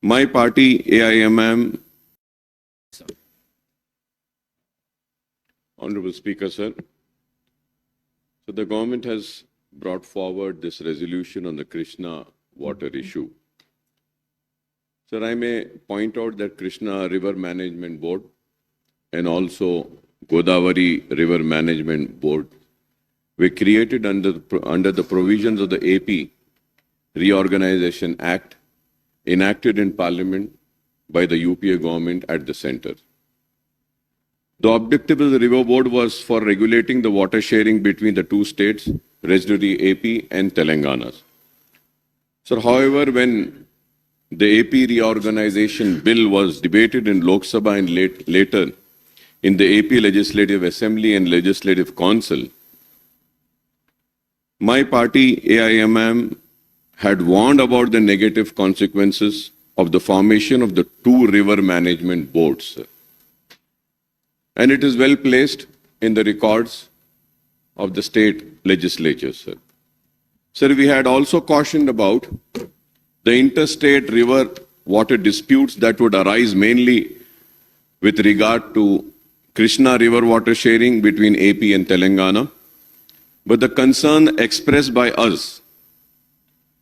My party, AIMIM, Honorable Speaker, sir. So the government has brought forward this resolution on the Krishna water issue. Sir, I may point out that Krishna River Management Board and also Godavari River Management Board were created under the provisions of the AP Reorganization Act enacted in Parliament by the UPA government at the center. The objective of the River Board was for regulating the water sharing between the two states, residuary AP and Telangana. So, however, when the AP reorganization bill was debated in Lok Sabha and later in the AP Legislative Assembly and Legislative Council, my party, AIMIM, had warned about the negative consequences of the formation of the two river management boards. And it is well placed in the records of the state legislatures. Sir, we had also cautioned about the interstate river water disputes that would arise mainly with regard to Krishna river water sharing between AP and Telangana. But the concern expressed by us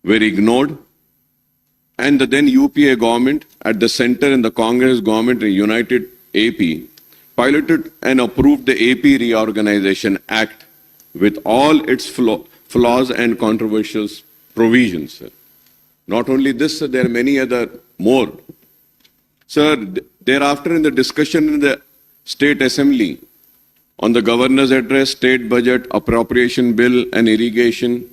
were ignored, and the then UPA government at the center and the Congress government in United AP piloted and approved the AP Reorganization Act with all its flaws and controversial provisions. Sir. Not only this, sir, there are many other more. Sir, thereafter in the discussion in the State Assembly on the Governor's Address, State Budget, Appropriation Bill and Irrigation,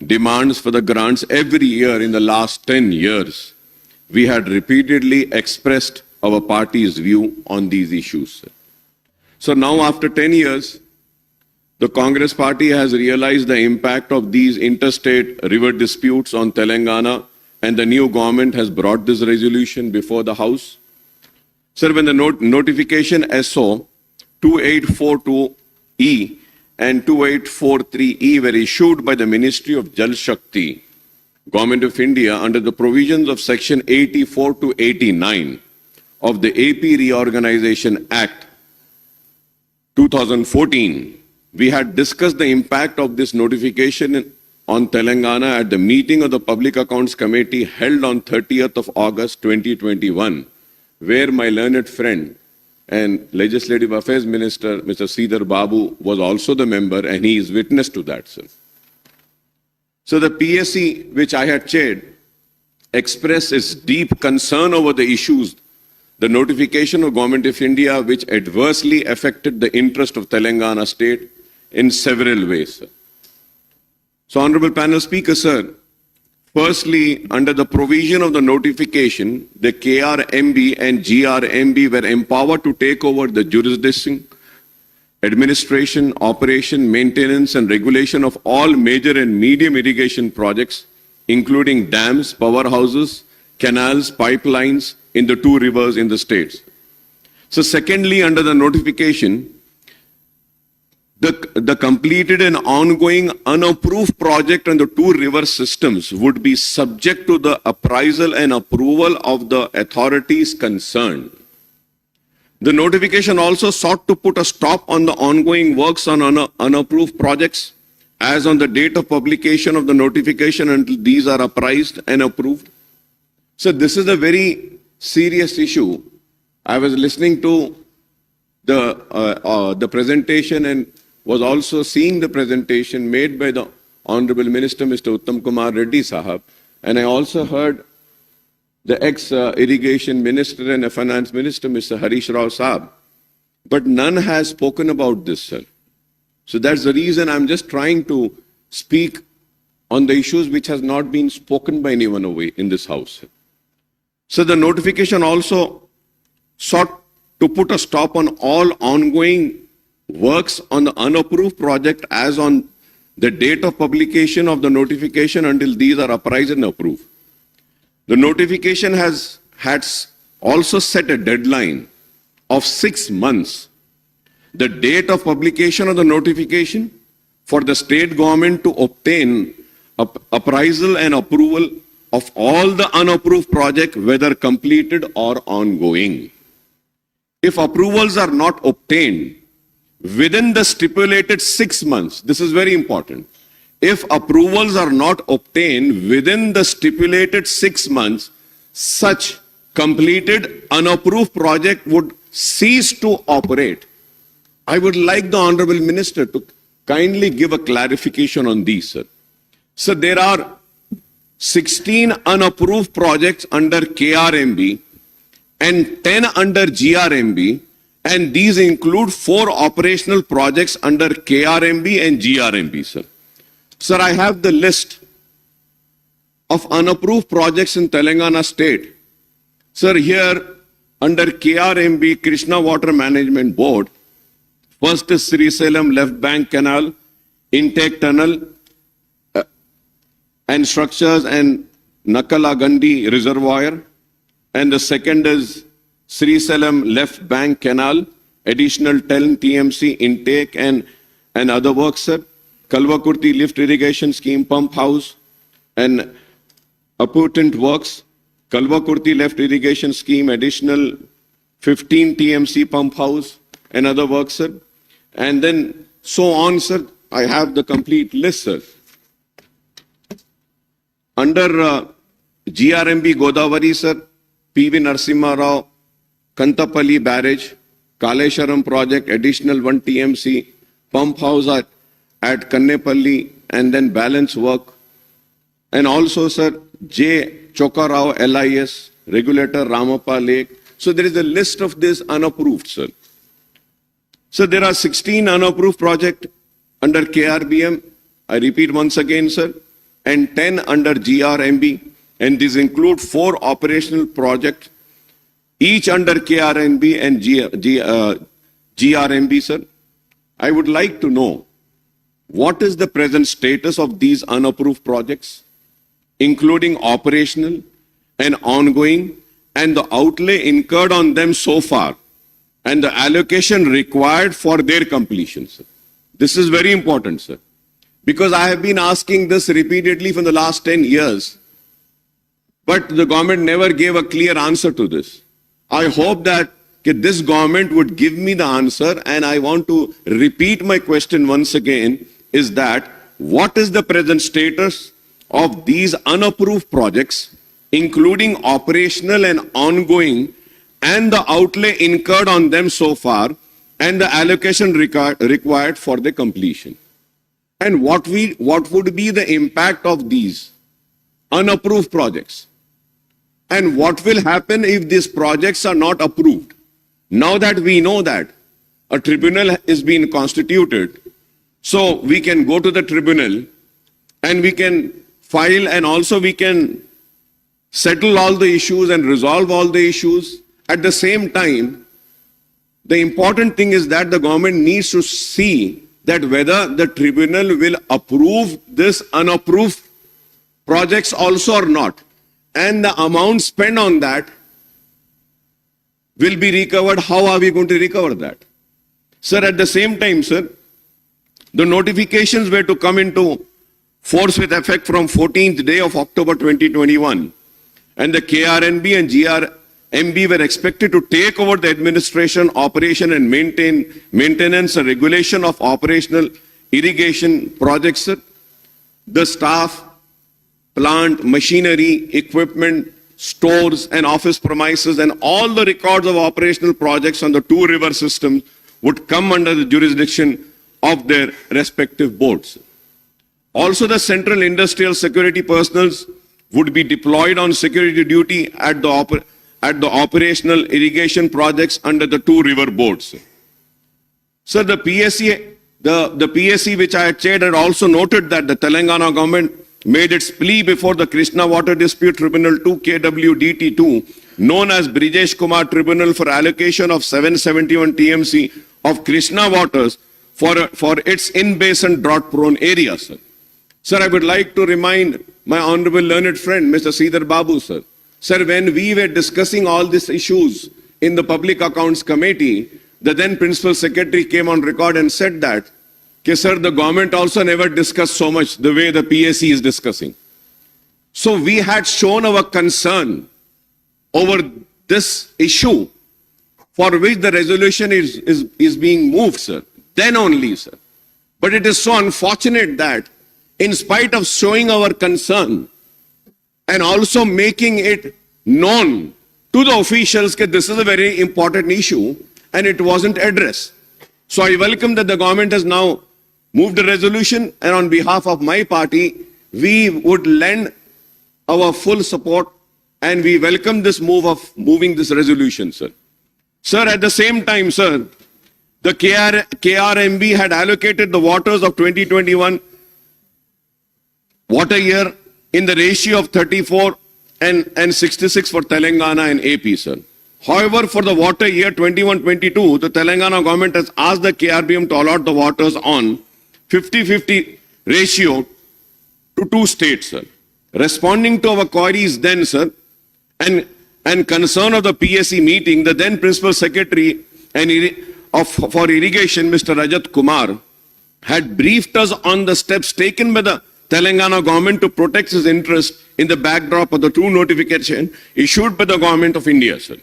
demands for the grants every year in the last 10 years, we had repeatedly expressed our party's view on these issues. So now after 10 years, the Congress party has realized the impact of these interstate river disputes on Telangana, and the new government has brought this resolution before the House. Sir, when the notification SO 2842E and 2843E were issued by the Ministry of Jal Shakti, Government of India, under the provisions of Section 84 to 89 of the AP Reorganization Act 2014, we had discussed the impact of this notification on Telangana at the meeting of the Public Accounts Committee held on 30th of August 2021, where my learned friend and Legislative Affairs Minister, Mr. Sridhar Babu, was also the member, and he is witness to that, sir. So the PSC, which I had chaired, expressed its deep concern over the issues, the notification of Government of India, which adversely affected the interest of Telangana state in several ways, sir. So, Honorable Panel Speaker, sir, firstly, under the provision of the notification, the KRMB and GRMB were empowered to take over the jurisdiction, administration, operation, maintenance, and regulation of all major and medium irrigation projects, including dams, powerhouses, canals, pipelines in the two rivers in the states. So, secondly, under the notification, the completed and ongoing unapproved project on the two river systems would be subject to the appraisal and approval of the authorities concerned. The notification also sought to put a stop on the ongoing works on unapproved projects as on the date of publication of the notification until these are appraised and approved. So this is a very serious issue. I was listening to the presentation and was also seeing the presentation made by the Honorable Minister, Mr. Uttam Kumar Reddy Sahab, and I also heard the ex-irrigation minister and finance minister, Mr. Harish Rao Sahab. But none has spoken about this, sir. So that's the reason I'm just trying to speak on the issues which has not been spoken by anyone away in this house. So the notification also sought to put a stop on all ongoing works on the unapproved project as on the date of publication of the notification until these are appraised and approved. The notification has also set a deadline of 6 months, the date of publication of the notification, for the state government to obtain appraisal and approval of all the unapproved projects, whether completed or ongoing. If approvals are not obtained within the stipulated 6 months, this is very important. If approvals are not obtained within the stipulated 6 months, such completed unapproved project would cease to operate. I would like the Honorable Minister to kindly give a clarification on these, sir. So there are 16 unapproved projects under KRMB and 10 under GRMB, and these include 4 operational projects under KRMB and GRMB, sir. Sir, I have the list of unapproved projects in Telangana state. Sir, here under KRMB, Krishna Water Management Board, first is Srisalem Left Bank Canal, Intake Tunnel, and structures and Nakalagandi Reservoir. And the second is Srisalem Left Bank Canal, additional 10 TMC intake and other works, sir. Kalvakurti Lift Irrigation Scheme Pump House and appurtenant works. Kalvakurti Left Irrigation Scheme, additional 15 TMC Pump House and other works, sir. And then so on, sir. I have the complete list, sir. Under GRMB Godavari, sir, PV Narasimha Rao, Kantapalli Barrage, Kalesharam Project, additional 1 TMC, Pump House at Kannepalli, and then balance work. And also, sir, J. Chokarao LIS, Regulator Ramappa Lake. So there is a list of this unapproved, sir. So there are 16 unapproved projects under KRBM. I repeat once again, sir. And 10 under GRMB, and these include 4 operational projects, each under KRMB and GRMB, sir. I would like to know what is the present status of these unapproved projects, including operational and ongoing, and the outlay incurred on them so far, and the allocation required for their completion, sir. This is very important, sir. Because I have been asking this repeatedly for the last 10 years, but the government never gave a clear answer to this. I hope that this government would give me the answer, and I want to repeat my question once again, is that what is the present status of these unapproved projects, including operational and ongoing, and the outlay incurred on them so far, and the allocation required for the completion? And what would be the impact of these unapproved projects? And what will happen if these projects are not approved? Now that we know that a tribunal is being constituted, so we can go to the tribunal and we can file, and also we can settle all the issues and resolve all the issues. At the same time, the important thing is that the government needs to see that whether the tribunal will approve this unapproved projects also or not, and the amount spent on that will be recovered. How are we going to recover that? Sir, at the same time, sir, the notifications were to come into force with effect from 14th day of October 2021, and the KRNB and GRMB were expected to take over the administration, operation and maintenance and regulation of operational irrigation projects, sir. The staff, plant, machinery, equipment, stores and office premises and all the records of operational projects on the 2 river systems would come under the jurisdiction of their respective boards. Also, the Central Industrial Security personnel would be deployed on security duty at the operational irrigation projects under the 2 river boards. So the PSC which I had chaired had also noted that the Telangana government made its plea before the Krishna Water Dispute Tribunal 2 KWDT2, known as Brijesh Kumar Tribunal, for allocation of 771 TMC of Krishna waters for its in-basin drought-prone areas. Sir, I would like to remind my honorable learned friend, Mr. Sridhar Babu, sir. Sir, when we were discussing all these issues in the Public Accounts Committee, the then Principal Secretary came on record and said that, sir, the government also never discussed so much the way the PSC is discussing. So we had shown our concern over this issue for which the resolution is being moved, sir. Then only, sir. But it is so unfortunate that in spite of showing our concern and also making it known to the officials that this is a very important issue and it wasn't addressed. So I welcome that the government has now moved a resolution, and on behalf of my party, we would lend our full support and we welcome this move of moving this resolution, sir. Sir, at the same time, sir, the KRMB had allocated the waters of 2021 water year in the ratio of 34 and 66 for Telangana and AP, sir. However, for the water year 21-22, the Telangana government has asked the KRBM to allot the waters on 50-50 ratio to two states, sir. Responding to our queries then, sir, and concern of the PSC meeting, the then Principal Secretary for Irrigation, Mr. Rajat Kumar, had briefed us on the steps taken by the Telangana government to protect his interest in the backdrop of the two notification issued by the government of India, sir.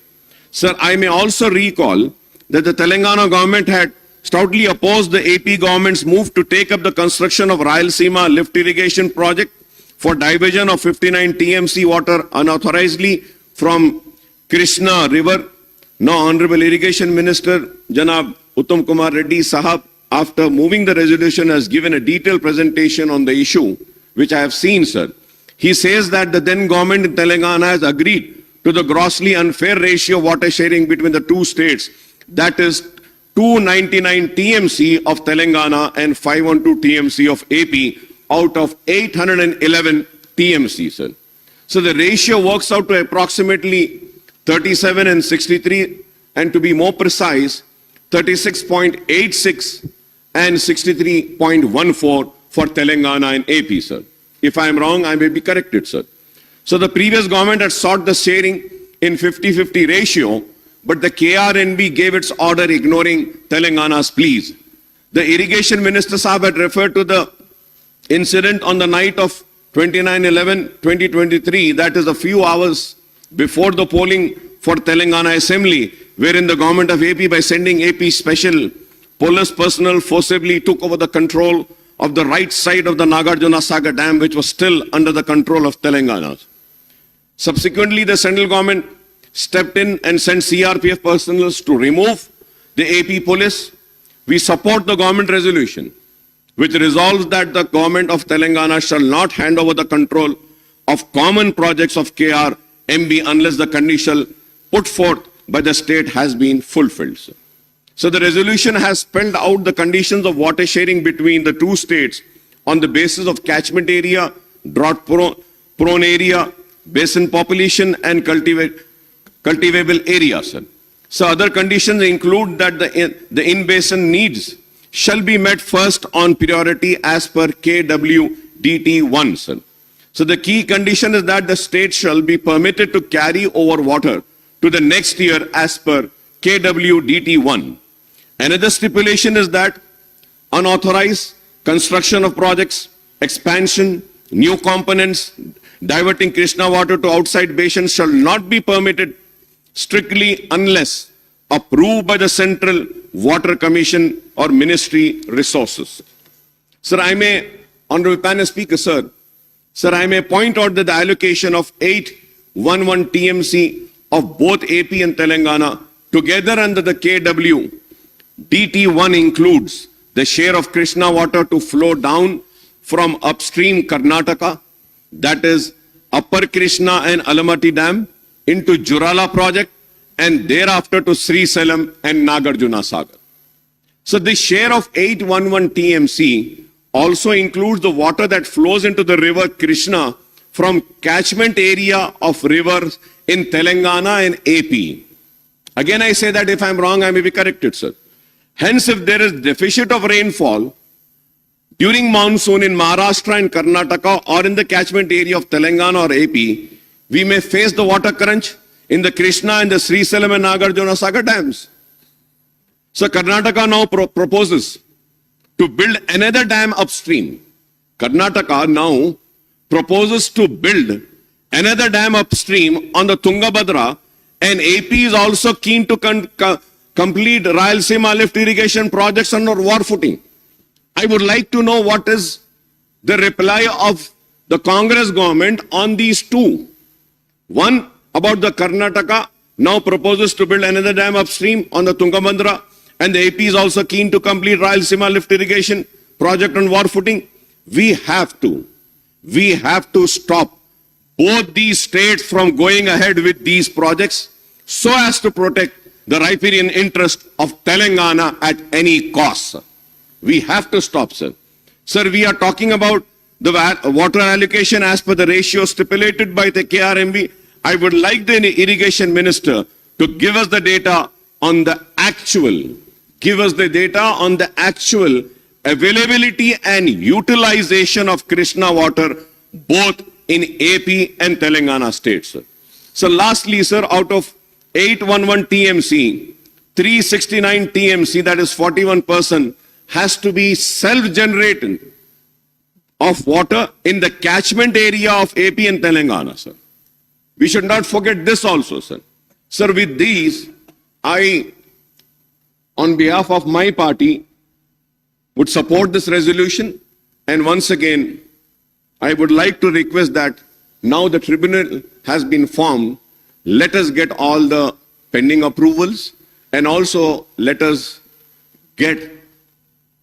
Sir, I may also recall that the Telangana government had stoutly opposed the AP government's move to take up the construction of Rayalaseema lift irrigation project for diversion of 59 TMC water unauthorizedly from Krishna River. Now, Honorable Irrigation Minister Janab Uttam Kumar Reddy Sahab, after moving the resolution, has given a detailed presentation on the issue, which I have seen, sir. He says that the then government in Telangana has agreed to the grossly unfair ratio of water sharing between the two states, that is 299 TMC of Telangana and 512 TMC of AP out of 811 TMC, sir. So the ratio works out to approximately 37 and 63, and to be more precise, 36.86 and 63.14 for Telangana and AP, sir. If I am wrong, I may be corrected, sir. So the previous government had sought the sharing in 50-50 ratio, but the KRNB gave its order ignoring Telangana's pleas. The Irrigation Minister Sahab had referred to the incident on the night of 29/11/2023, that is a few hours before the polling for Telangana Assembly, wherein the government of AP, by sending AP special police personnel, forcibly took over the control of the right side of the Nagarjuna Sagar Dam, which was still under the control of Telangana. Subsequently, the central government stepped in and sent CRPF personnel to remove the AP police. We support the government resolution, which resolves that the government of Telangana shall not hand over the control of common projects of KRMB unless the condition put forth by the state has been fulfilled. So the resolution has spelled out the conditions of water sharing between the two states on the basis of catchment area, drought-prone area, basin population, and cultivable area, sir. So other conditions include that the in-basin needs shall be met first on priority as per KWDT1, sir. So the key condition is that the state shall be permitted to carry over water to the next year as per KWDT1. Another stipulation is that unauthorized construction of projects, expansion, new components, diverting Krishna water to outside basins shall not be permitted strictly unless approved by the Central Water Commission or Ministry resources. Sir, I may, Honorable Panel Speaker, sir, I may point out that the allocation of 811 TMC of both AP and Telangana together under the KWDT1 includes the share of Krishna water to flow down from upstream Karnataka, that is Upper Krishna and Alamati Dam, into Jurala project, and thereafter to Srisalam and Nagarjuna Sagar. So the share of 811 TMC also includes the water that flows into the river Krishna from catchment area of rivers in Telangana and AP. Again, I say that if I'm wrong, I may be corrected, sir. Hence, if there is deficit of rainfall during monsoon in Maharashtra and Karnataka or in the catchment area of Telangana or AP, we may face the water crunch in the Krishna and the Srisalam and Nagarjuna Sagar dams. So Karnataka now proposes to build another dam upstream. Karnataka now proposes to build another dam upstream on the Tungabhadra, and AP is also keen to complete Rayalaseema lift irrigation projects under war footing. I would like to know what is the reply of the Congress government on these two. One, about the Karnataka now proposes to build another dam upstream on the Tungabhadra, and the AP is also keen to complete Rayalaseema lift irrigation project on war footing. We have to stop both these states from going ahead with these projects so as to protect the riparian interest of Telangana at any cost. We have to stop, sir. Sir, we are talking about the water allocation as per the ratio stipulated by the KRMB. I would like the irrigation minister to give us the data on the actual, availability and utilization of Krishna water both in AP and Telangana states, sir. So lastly, sir, out of 811 TMC, 369 TMC, that is 41%, has to be self-generated of water in the catchment area of AP and Telangana, sir. We should not forget this also, sir. Sir, with these, I, on behalf of my party, would support this resolution. And once again, I would like to request that now the tribunal has been formed, let us get all the pending approvals and also let us get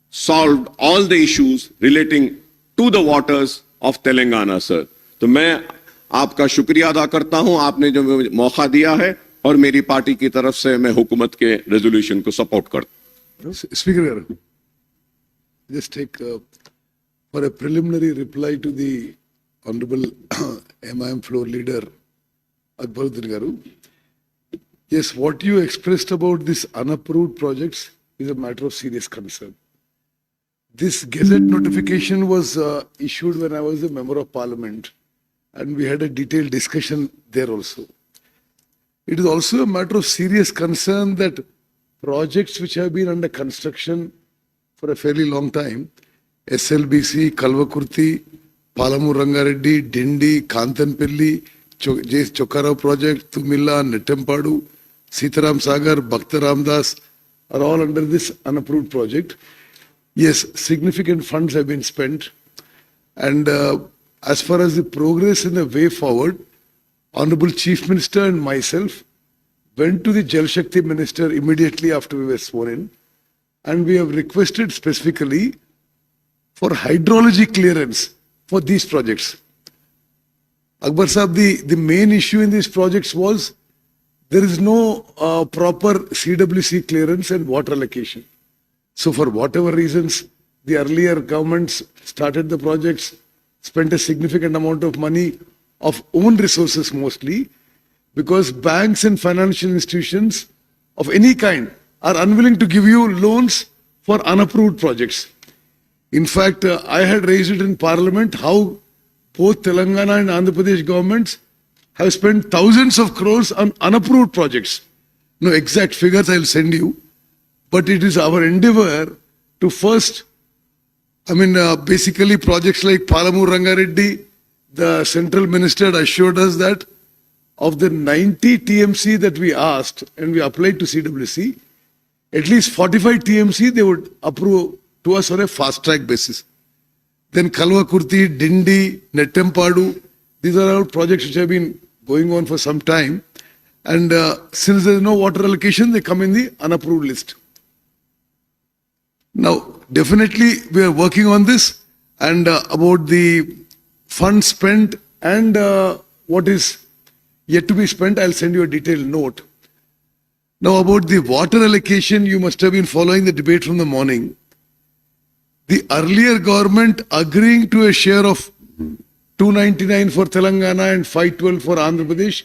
solved all the issues relating to the waters of Telangana, sir. तो मैं आपका शुक्रिया अदा करता हूं, आपने जो मौका दिया है और मेरी पार्टी की तरफ से मैं हुकूमत के रेजोल्यूशन को सपोर्ट करता हूं. Speaker, just take for a preliminary reply to the Honorable AIMIM floor leader Akbaruddin Garu. Yes, what you expressed about these unapproved projects is a matter of serious concern. This Gazette notification was issued when I was a member of Parliament, and we had a detailed discussion there also. It is also a matter of serious concern that projects which have been under construction for a fairly long time, SLBC, Kalvakurti, Palamur Rangareddy, Dindi, Kantanpilli, Chokkarao project, Tumilla, Nettempadu, Sitaram Sagar, Bhakta Ramdas are all under this unapproved project. Yes, significant funds have been spent, and as far as the progress in the way forward, Honorable Chief Minister and myself went to the Jal Shakti Minister immediately after we were sworn in, and we have requested specifically for hydrology clearance for these projects. Akbar Sahab, the main issue in these projects was there is no proper CWC clearance and water allocation. So for whatever reasons, the earlier governments started the projects, spent a significant amount of money of own resources mostly, because banks and financial institutions of any kind are unwilling to give you loans for unapproved projects. In fact, I had raised it in Parliament how both Telangana and Andhra Pradesh governments have spent thousands of crores on unapproved projects. No exact figures I'll send you, but it is our endeavor to first, basically projects like Palamur Rangareddy, the central minister had assured us that of the 90 TMC that we asked and we applied to CWC, at least 45 TMC they would approve to us on a fast track basis. Then Kalvakurti, Dindi, Nettempadu, these are all projects which have been going on for some time, and since there is no water allocation, they come in the unapproved list. Now, definitely we are working on this, and about the funds spent and what is yet to be spent, I'll send you a detailed note. Now, about the water allocation, you must have been following the debate from the morning. The earlier government agreeing to a share of 299 for Telangana and 512 for Andhra Pradesh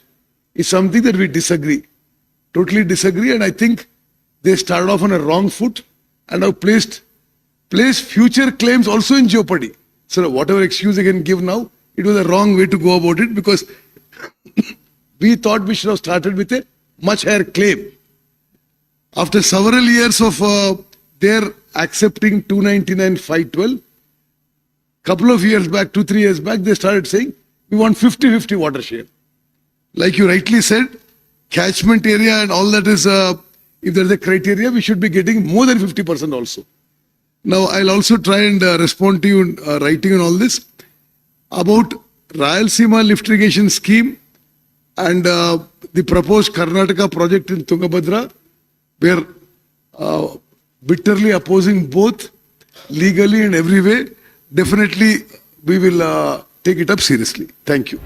is something that we disagree. Totally disagree, and I think they started off on a wrong foot and have placed future claims also in jeopardy. So whatever excuse they can give now, it was a wrong way to go about it, because we thought we should have started with a much higher claim. After several years of their accepting 299, 512, Couple of years back, 2-3 years back, they started saying, we want 50-50 water share. Like you rightly said, catchment area and all that is, if there's a criteria, we should be getting more than 50% also. Now, I'll also try and respond to you in writing on all this. About Rayalaseema lift irrigation scheme and the proposed Karnataka project in Tungabhadra, we're bitterly opposing both, legally and every way. Definitely, we will take it up seriously. Thank you.